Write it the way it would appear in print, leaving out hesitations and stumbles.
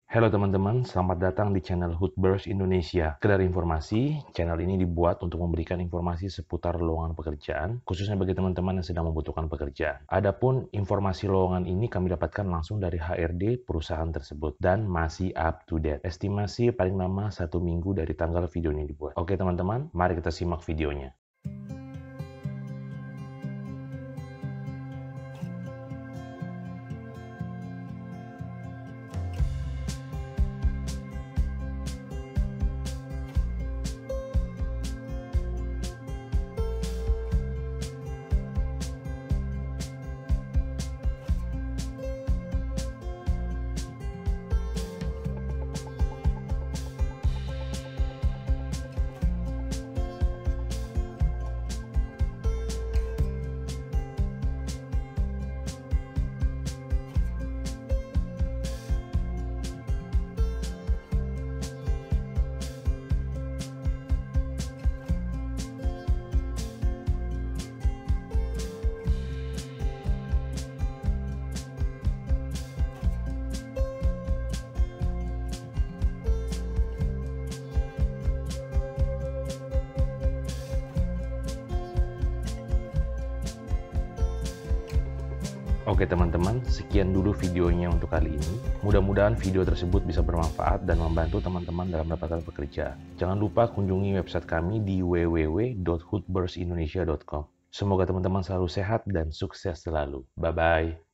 Halo teman-teman, selamat datang di channel Hoodburst Indonesia. Sekedar informasi, channel ini dibuat untuk memberikan informasi seputar lowongan pekerjaan, khususnya bagi teman-teman yang sedang membutuhkan pekerjaan. Adapun informasi lowongan ini kami dapatkan langsung dari HRD perusahaan tersebut dan masih up to date. Estimasi paling lama 1 minggu dari tanggal video ini dibuat. Oke teman-teman, mari kita simak videonya. Oke teman-teman, sekian dulu videonya untuk kali ini. Mudah-mudahan video tersebut bisa bermanfaat dan membantu teman-teman dalam mendapatkan pekerjaan. Jangan lupa kunjungi website kami di www.hoodburstindonesia.com. Semoga teman-teman selalu sehat dan sukses selalu. Bye-bye.